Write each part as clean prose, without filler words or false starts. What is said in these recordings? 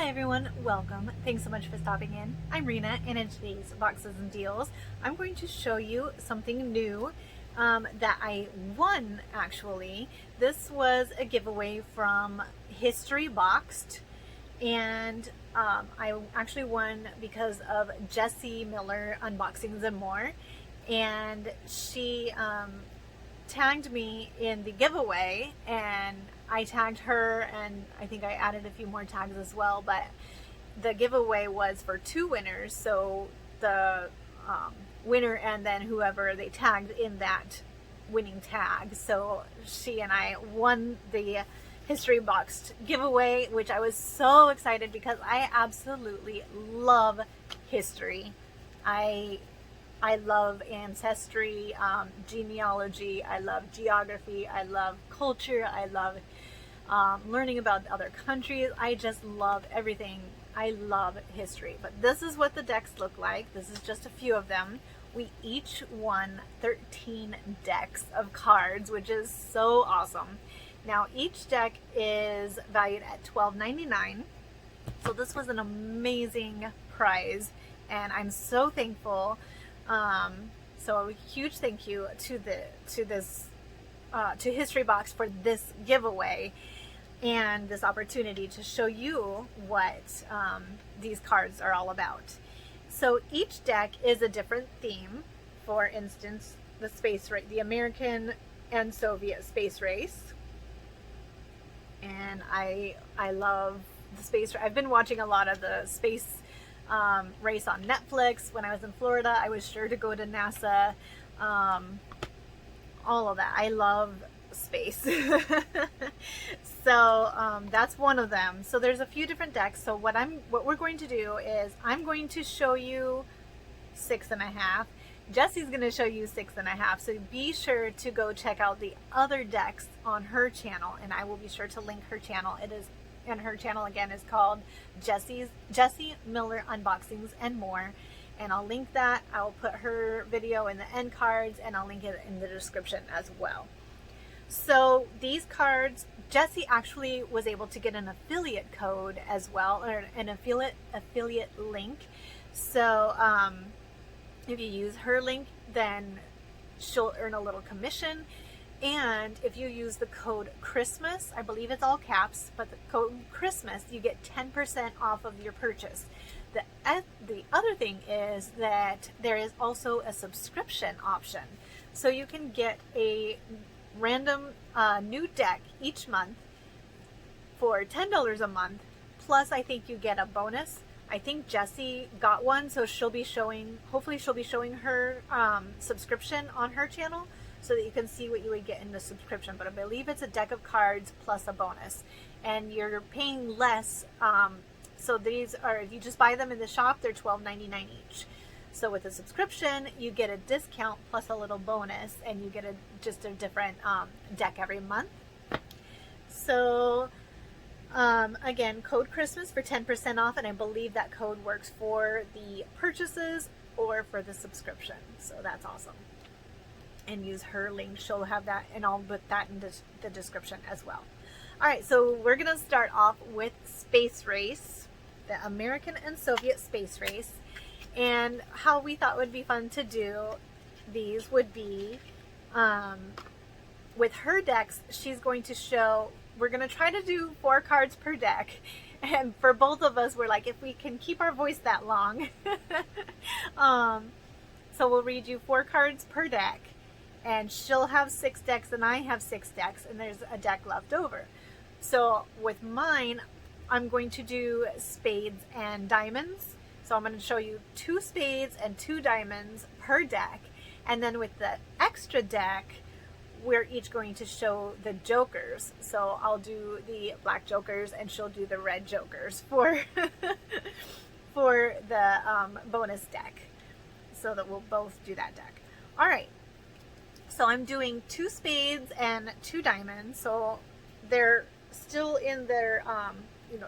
Hi everyone, welcome. Thanks so much for stopping in. I'm Rena, and in today's Boxes and Deals, I'm going to show you something new that I won actually. This was a giveaway from History Boxed, and I actually won because of Jessie Miller Unboxings and More, and she tagged me in the giveaway, and I tagged her, and I think I added a few more tags as well, but the giveaway was for two winners, so the winner and then whoever they tagged in that winning tag. So she and I won the History Boxed giveaway, which I was so excited because I absolutely love history. I love ancestry, genealogy, I love geography, I love culture, I love learning about other countries. I just love everything. I love history. But this is what the decks look like. This is just a few of them. We each won 13 decks of cards, which is so awesome. Now each deck is valued at $12.99. So this was an amazing prize, and I'm so thankful. So a huge thank you to History Box for this giveaway and this opportunity to show you what these cards are all about. So each deck is a different theme. For instance, the space race, the American and Soviet space race, and I love the space. I've been watching a lot of the space race on Netflix. When I was in Florida, I was sure to go to NASA. All of that. I love space. So that's one of them. So there's a few different decks. So what we're going to do is I'm going to show you 6.5. Jesse's going to show you 6.5. So be sure to go check out the other decks on her channel, and I will be sure to link her channel. And her channel again is called Jessie Miller Unboxings and More, and I'll link that. I'll put her video in the end cards, and I'll link it in the description as well. So these cards, Jessie actually was able to get an affiliate code as well, or an affiliate link. So if you use her link, then she'll earn a little commission. And if you use the code Christmas, I believe it's all caps, but the code Christmas, you get 10% off of your purchase. The other thing is that there is also a subscription option. So you can get a random new deck each month for $10 a month. Plus, I think you get a bonus. I think Jessie got one, so hopefully she'll be showing her subscription on her channel, so that you can see what you would get in the subscription. But I believe it's a deck of cards plus a bonus, and you're paying less. So these are, if you just buy them in the shop, they're $12.99 each. So with a subscription, you get a discount plus a little bonus, and you get just a different deck every month. So again, code Christmas for 10% off, and I believe that code works for the purchases or for the subscription. So that's awesome. And use her link. She'll have that, and I'll put that in the description as well. All right, so we're going to start off with Space Race, the American and Soviet Space Race. And how we thought would be fun to do these would be with her decks. She's going to show, we're going to try to do 4 cards per deck. And for both of us, we're like, if we can keep our voice that long. So we'll read you 4 cards per deck. And she'll have 6 decks and I have 6 decks, and there's a deck left over. So with mine, I'm going to do spades and diamonds. So I'm going to show you 2 spades and 2 diamonds per deck. And then with the extra deck, we're each going to show the jokers. So I'll do the black jokers and she'll do the red jokers for the bonus deck. So that we'll both do that deck. All right. So I'm doing 2 spades and 2 diamonds. So they're still in their,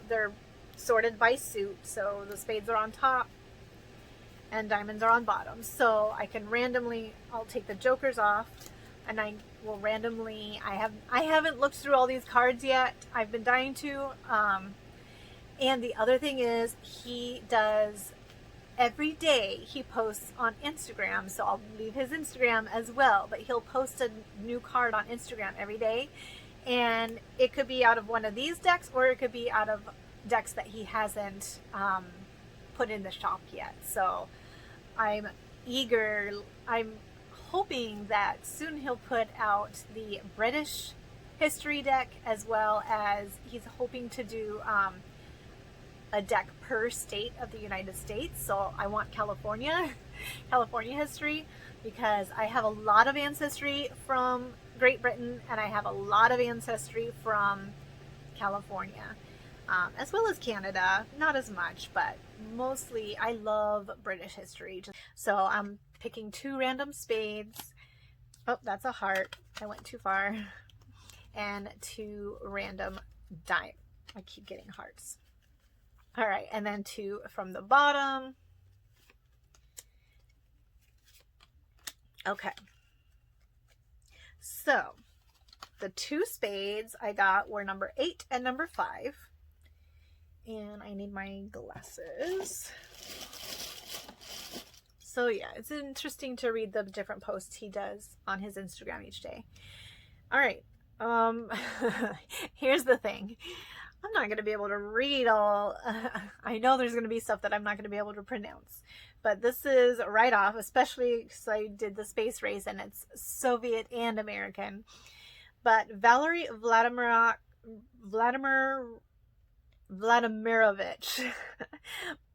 they're sorted by suit. So the spades are on top and diamonds are on bottom. So I can randomly, I'll take the jokers off, and I will randomly, I haven't looked through all these cards yet. I've been dying to, And the other thing is he does every day he posts on Instagram, so I'll leave his Instagram as well, but he'll post a new card on Instagram every day, and it could be out of one of these decks or it could be out of decks that he hasn't put in the shop yet. So I'm hoping that soon he'll put out the British history deck, as well as he's hoping to do a deck per state of the United States. So I want California history, because I have a lot of ancestry from Great Britain and I have a lot of ancestry from California, as well as Canada. Not as much, but mostly I love British history. So I'm picking 2 random spades. Oh, that's a heart. I went too far. And 2 random dimes. I keep getting hearts. All right, and then 2 from the bottom. Okay. So the 2 spades I got were number 8 and number 5. And I need my glasses. So yeah, it's interesting to read the different posts he does on his Instagram each day. All right. Here's the thing. I'm not going to be able to read all. I know there's going to be stuff that I'm not going to be able to pronounce, but this is right off, especially because I did the space race and it's Soviet and American. But Valery Vladimirovich,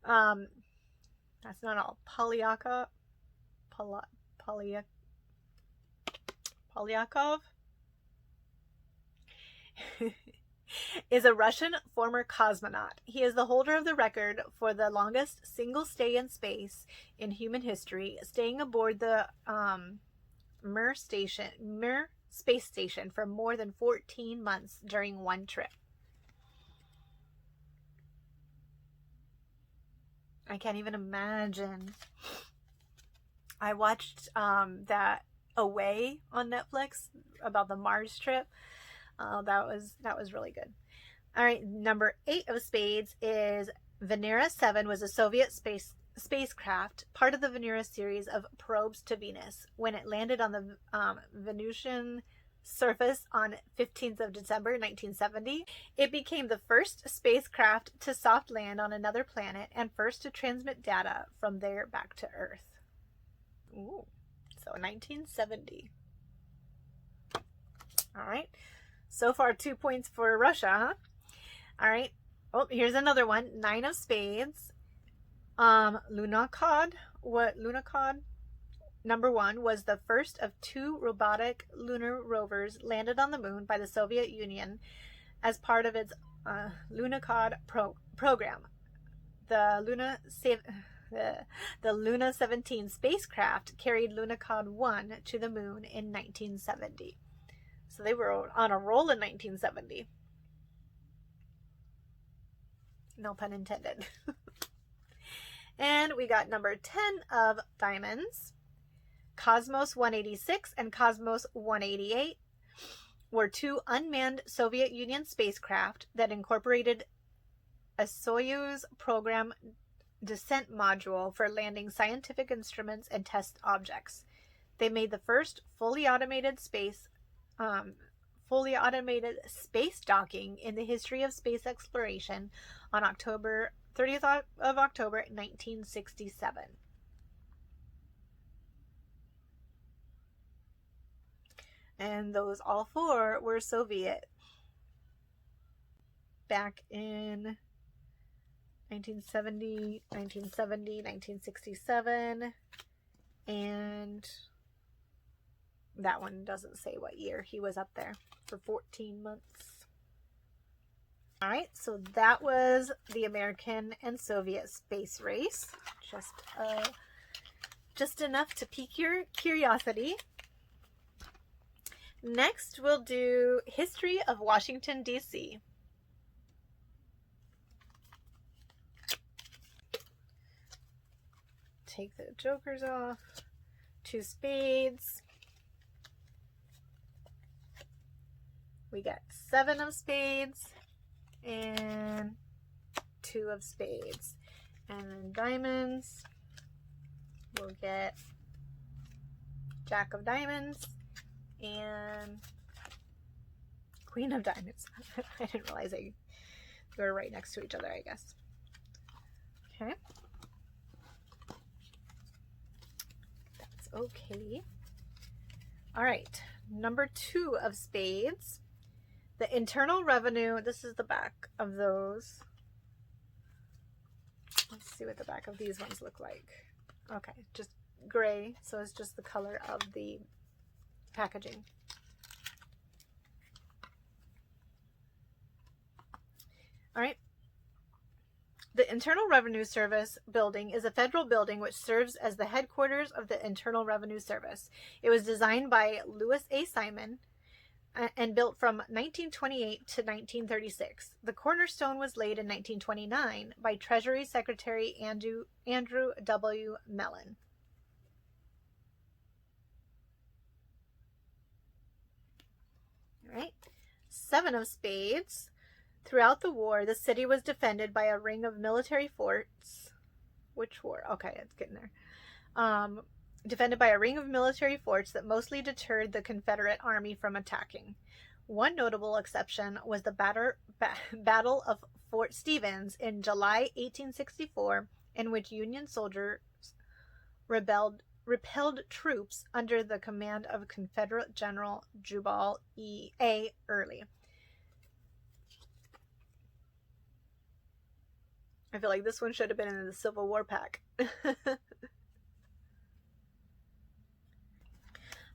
that's not all. Polyakov is a Russian former cosmonaut. He is the holder of the record for the longest single stay in space in human history, staying aboard the Mir space station for more than 14 months during one trip. I can't even imagine. I watched that Away on Netflix about the Mars trip. That was really good. All right, number 8 of spades is Venera 7 was a Soviet spacecraft, part of the Venera series of probes to Venus. When it landed on the Venusian surface on 15th of December 1970, it became the first spacecraft to soft land on another planet and first to transmit data from there back to Earth. Ooh, so 1970. All right. So far, 2 points for Russia, huh? All right. Oh, here's another one. 9 of spades. Lunokhod number 1 was the first of 2 robotic lunar rovers landed on the moon by the Soviet Union as part of its Lunokhod program. The Luna 17 spacecraft carried Lunokhod 1 to the moon in 1970. So they were on a roll in 1970. No pun intended. And we got number 10 of diamonds. Cosmos 186 and Cosmos 188 were 2 unmanned Soviet Union spacecraft that incorporated a Soyuz program descent module for landing scientific instruments and test objects. They made the first fully automated space docking in the history of space exploration on 30th of October 1967. And those all 4 were Soviet back in 1970, 1967, and that one doesn't say what year he was up there for 14 months. All right, so that was the American and Soviet space race. Just enough to pique your curiosity. Next, we'll do history of Washington, D.C. Take the jokers off. 2 spades. We got 7 of spades and 2 of spades. And then diamonds, we'll get Jack of diamonds and Queen of diamonds. I didn't realize they were right next to each other, I guess. Okay. That's okay. All right. Number 2 of spades. The internal revenue. This is the back of those. Let's see what the back of these ones look like. Okay, just gray, so it's just the color of the packaging. All right. The Internal Revenue Service building is a federal building which serves as the headquarters of the Internal Revenue Service. It was designed by Louis A. Simon and built from 1928 to 1936. The cornerstone was laid in 1929 by Treasury Secretary Andrew W. Mellon. All right. 7 of spades. Throughout the war, the city was defended by a ring of military forts. Which war? Okay, it's getting there. Defended by a ring of military forts that mostly deterred the Confederate Army from attacking. One notable exception was the Battle of Fort Stevens in July 1864, in which Union soldiers repelled troops under the command of Confederate General Jubal A. Early. I feel like this one should have been in the Civil War pack.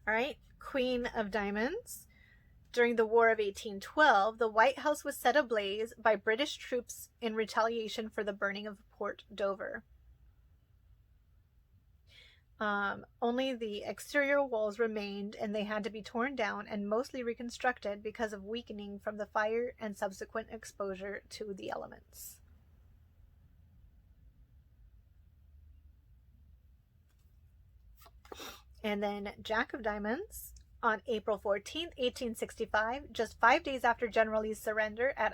All right, Queen of Diamonds. During the War of 1812, the White House was set ablaze by British troops in retaliation for the burning of Port Dover. Only the exterior walls remained, and they had to be torn down and mostly reconstructed because of weakening from the fire and subsequent exposure to the elements. And then Jack of Diamonds. On April 14th, 1865, just 5 days after General Lee's surrender at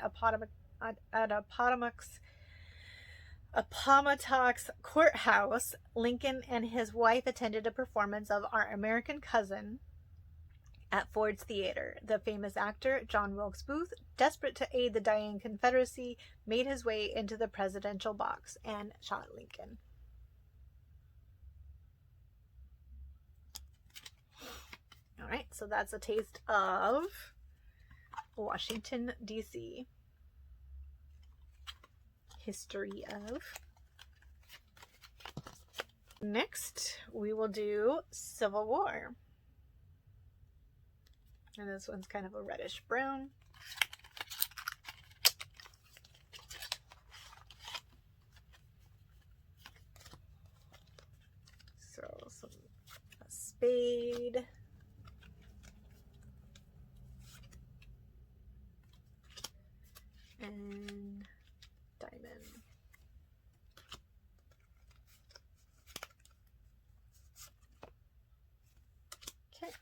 Appomattox Courthouse, Lincoln and his wife attended a performance of Our American Cousin at Ford's Theater. The famous actor, John Wilkes Booth, desperate to aid the dying Confederacy, made his way into the presidential box and shot Lincoln. All right, so that's a taste of Washington, D.C. History of. Next, we will do Civil War. And this one's kind of a reddish brown. So, a spade. And diamond. Okay.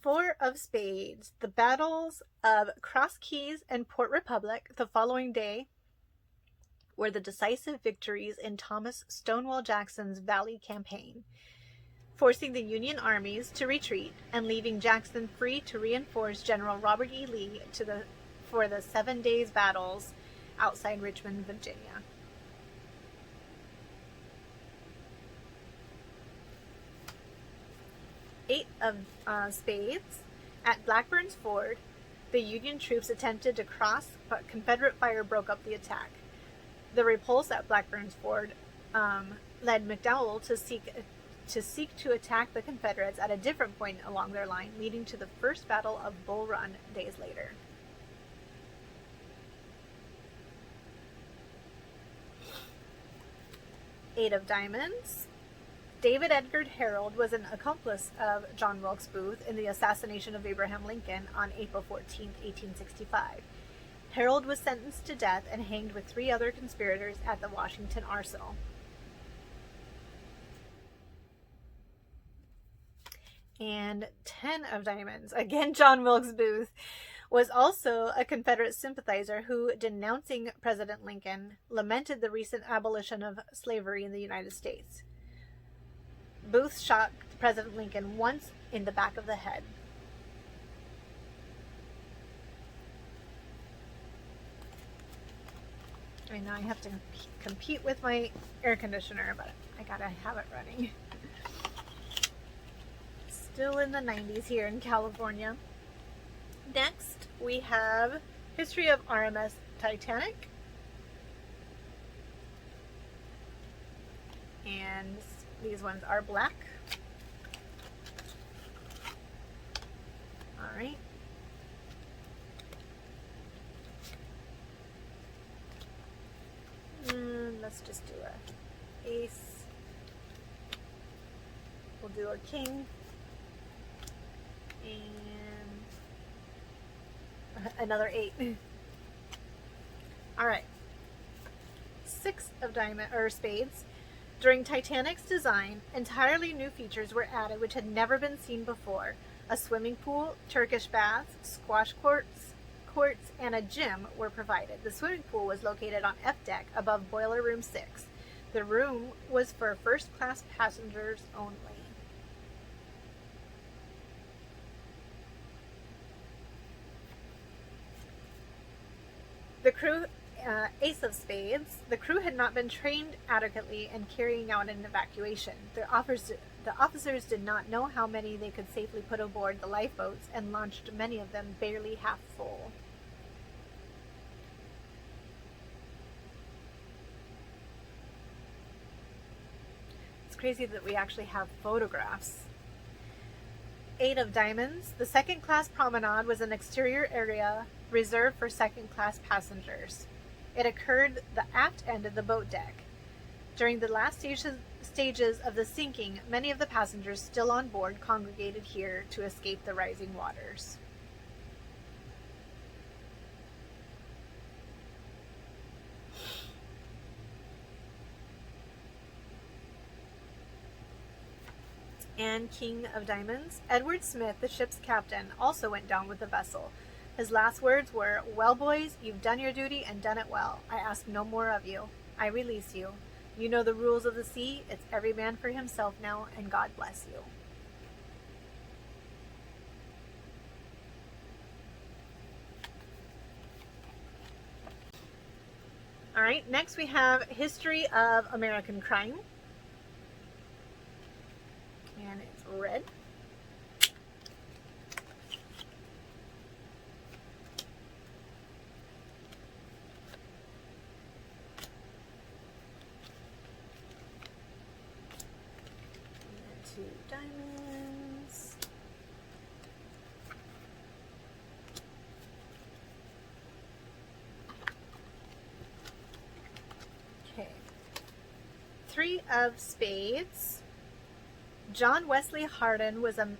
Four of spades. The battles of Cross Keys and Port Republic the following day were the decisive victories in Thomas Stonewall Jackson's Valley Campaign, forcing the Union armies to retreat and leaving Jackson free to reinforce General Robert E. Lee for the 7 days battles outside Richmond, Virginia. Eight of spades. At Blackburn's Ford, the Union troops attempted to cross, but Confederate fire broke up the attack. The repulse at Blackburn's Ford led McDowell to seek to attack the Confederates at a different point along their line, leading to the first Battle of Bull Run days later. Eight of diamonds. David Edgar Harold was an accomplice of John Wilkes Booth in the assassination of Abraham Lincoln on April 14, 1865. Harold was sentenced to death and hanged with 3 other conspirators at the Washington Arsenal. And 10 of diamonds. Again, John Wilkes Booth was also a Confederate sympathizer who, denouncing President Lincoln, lamented the recent abolition of slavery in the United States. Booth shot President Lincoln once in the back of the head. I know I have to compete with my air conditioner, but I gotta have it running. Still in the 90s here in California. Next, we have History of RMS Titanic. And these ones are black. All right. Let's just do a ace. We'll do a king. And another 8. All right. 6 of diamond or spades. During Titanic's design, entirely new features were added which had never been seen before. A swimming pool, Turkish baths, squash courts, and a gym were provided. The swimming pool was located on F deck above Boiler Room 6. The room was for first-class passengers only. The crew, ace of spades, the crew had not been trained adequately in carrying out an evacuation. The officers did not know how many they could safely put aboard the lifeboats and launched many of them barely half full. It's crazy that we actually have photographs. 8 of diamonds. The second-class promenade was an exterior area reserved for second-class passengers. It occurred the aft end of the boat deck. During the last stages of the sinking, many of the passengers still on board congregated here to escape the rising waters. And King of Diamonds. Edward Smith, the ship's captain, also went down with the vessel. His last words were, "Well, boys, you've done your duty and done it well. I ask no more of you. I release you. You know the rules of the sea. It's every man for himself now, and God bless you." All right, next we have History of American Crime. And it's red. And 2 diamonds. Okay. 3 of spades. John Wesley Hardin was an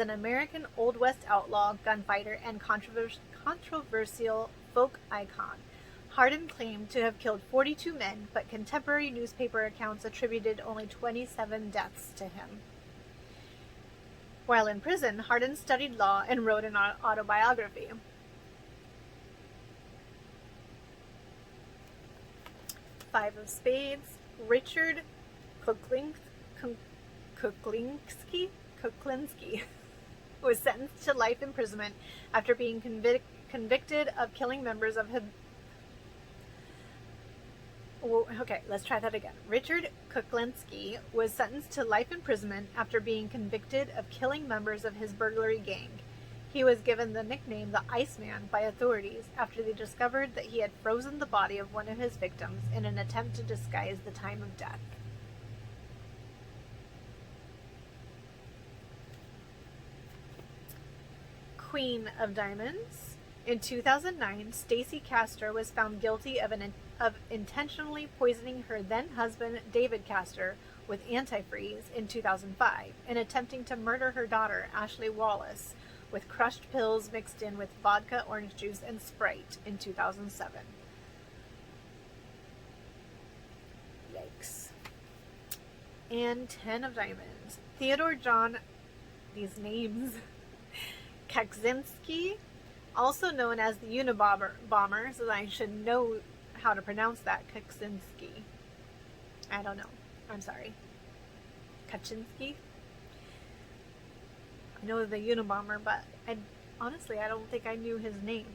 American Old West outlaw, gunfighter, and controversial folk icon. Hardin claimed to have killed 42 men, but contemporary newspaper accounts attributed only 27 deaths to him. While in prison, Hardin studied law and wrote an autobiography. Five of spades. Richard Kuklinski was sentenced to life imprisonment after being convicted of killing members of his... Okay, let's try that again. Richard Kuklinski was sentenced to life imprisonment after being convicted of killing members of his burglary gang. He was given the nickname the Iceman by authorities after they discovered that he had frozen the body of one of his victims in an attempt to disguise the time of death. Queen of Diamonds. In 2009, Stacy Castor was found guilty of intentionally poisoning her then-husband David Castor with antifreeze in 2005 and attempting to murder her daughter Ashley Wallace with crushed pills mixed in with vodka, orange juice, and Sprite in 2007. Yikes. And 10 of diamonds. Theodore John, these names, Kuklinski also known as the Unabomber, so I should know how to pronounce that. Kuklinski. I don't know. I'm sorry. Kaczynski. I know the Unabomber, but honestly, I don't think I knew his name.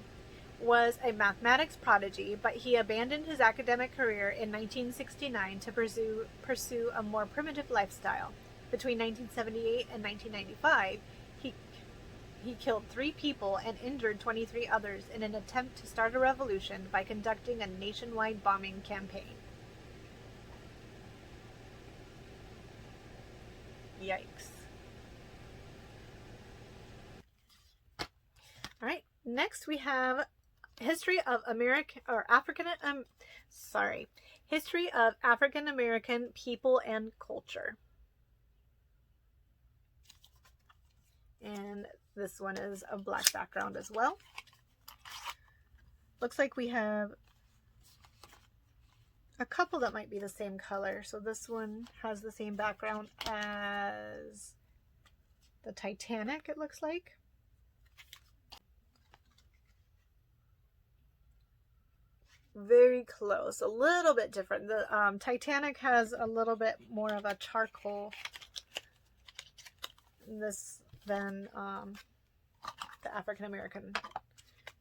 Was a mathematics prodigy, but he abandoned his academic career in 1969 to pursue a more primitive lifestyle. Between 1978 and 1995, he killed 3 people and injured 23 others in an attempt to start a revolution by conducting a nationwide bombing campaign. Yikes. All right, next we have history of history of African American people and culture. And this one is a black background as well. Looks like we have a couple that might be the same color. So this one has the same background as the Titanic, it looks like. Very close, a little bit different. The Titanic has a little bit more of a charcoal than the African American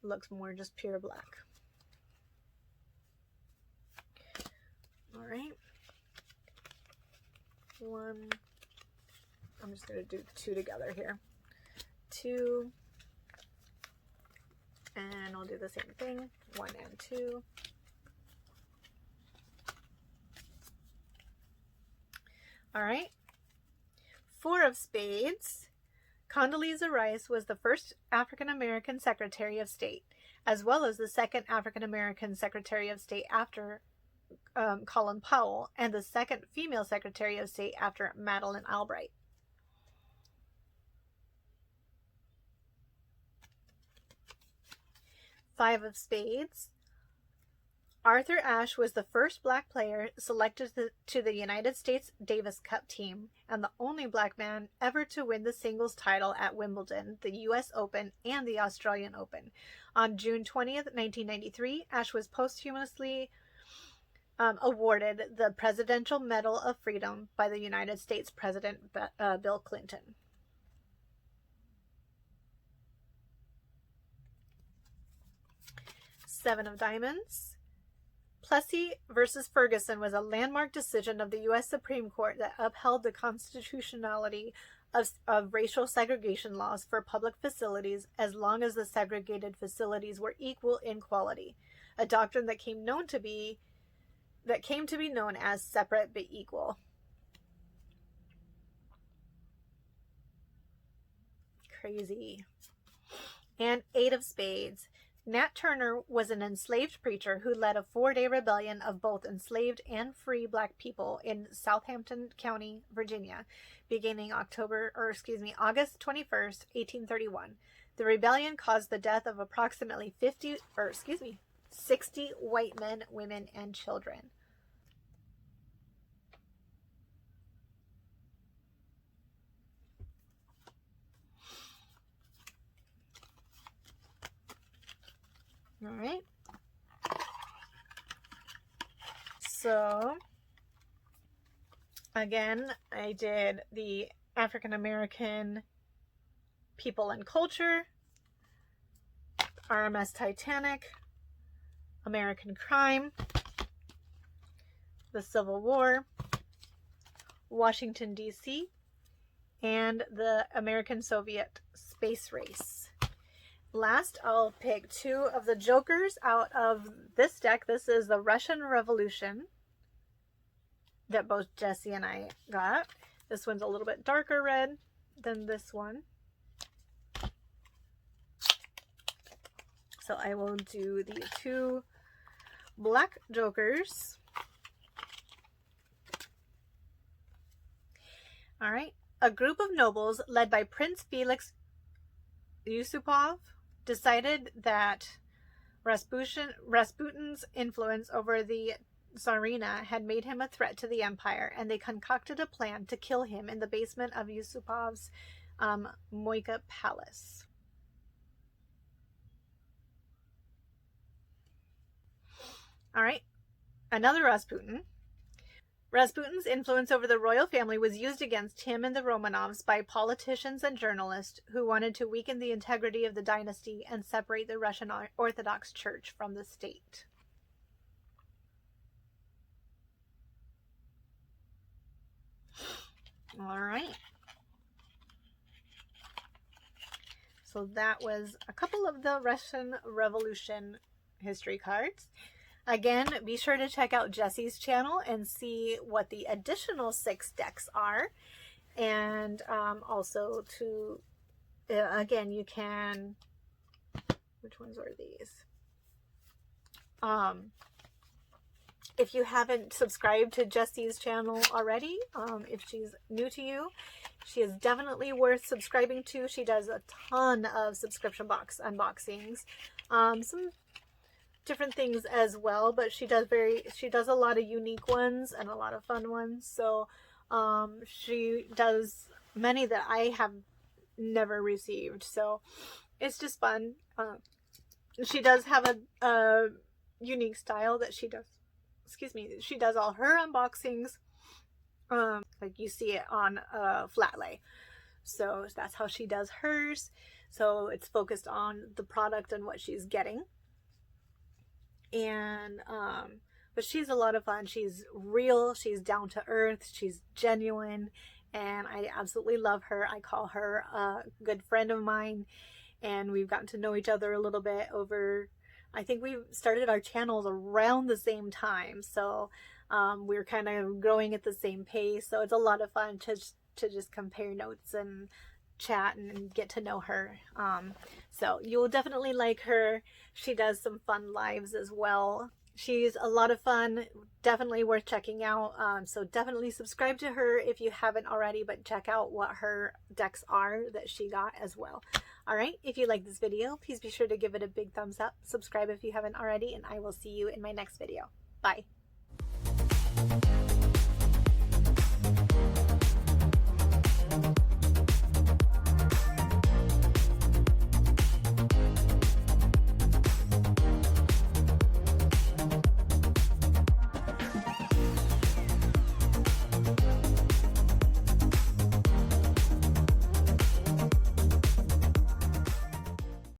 looks more just pure black. All right, I'm just going to do 2 together here. 2, and I'll do the same thing, 1 and 2. All right, 4 of Spades. Condoleezza Rice was the first African American Secretary of State, as well as the second African American Secretary of State after Colin Powell, and the second female Secretary of State after Madeleine Albright. 5 of Spades. Arthur Ashe was the first black player selected to the United States Davis Cup team and the only black man ever to win the singles title at Wimbledon, the U.S. Open, and the Australian Open. On June 20th, 1993, Ashe was posthumously awarded the Presidential Medal of Freedom by the United States President Bill Clinton. Seven of Diamonds. Plessy versus Ferguson was a landmark decision of the U.S. Supreme Court that upheld the constitutionality of racial segregation laws for public facilities as long as the segregated facilities were equal in quality, a doctrine that came to be known as separate but equal. Crazy. And 8 of Spades. Nat Turner was an enslaved preacher who led a 4-day rebellion of both enslaved and free black people in Southampton County, Virginia, beginning August 21st, 1831. The rebellion caused the death of approximately 60 white men, women, and children. All right. So, again, I did the African American people and culture, RMS Titanic, American crime, the Civil War, Washington, D.C., and the American-Soviet space race. Last, I'll pick 2 of the jokers out of this deck. This is the Russian Revolution that both Jessie and I got. This one's a little bit darker red than this one. So I will do the 2 black jokers. All right. A group of nobles led by Prince Felix Yusupov decided that Rasputin's influence over the Tsarina had made him a threat to the empire, and they concocted a plan to kill him in the basement of Yusupov's Moika Palace. All right, another Rasputin. Rasputin's influence over the royal family was used against him and the Romanovs by politicians and journalists who wanted to weaken the integrity of the dynasty and separate the Russian Orthodox Church from the state. All right. So that was a couple of the Russian Revolution history cards. Again, be sure to check out Jessie's channel and see what the additional 6 decks are. And also to, again, you can, which ones are these? If you haven't subscribed to Jessie's channel already, if she's new to you, she is definitely worth subscribing to. She does a ton of subscription box unboxings. Some different things as well, but she does a lot of unique ones and a lot of fun ones. So she does many that I have never received, so it's just fun. She does have a unique style that she does. Excuse me, she does all her unboxings like you see it on flat lay. So that's how she does hers. So it's focused on the product and what she's getting. And but she's a lot of fun. She's real, she's down to earth, she's genuine, and I absolutely love her. I call her a good friend of mine, and we've gotten to know each other a little bit over, I think we started our channels around the same time, so we're kind of growing at the same pace. So it's a lot of fun to just compare notes and chat and get to know her. So you will definitely like her. She does some fun lives as well. She's a lot of fun, definitely worth checking out. So definitely subscribe to her if you haven't already, but check out what her decks are that she got as well. All right, if you like this video, please be sure to give it a big thumbs up, subscribe if you haven't already, and I will see you in my next video. Bye.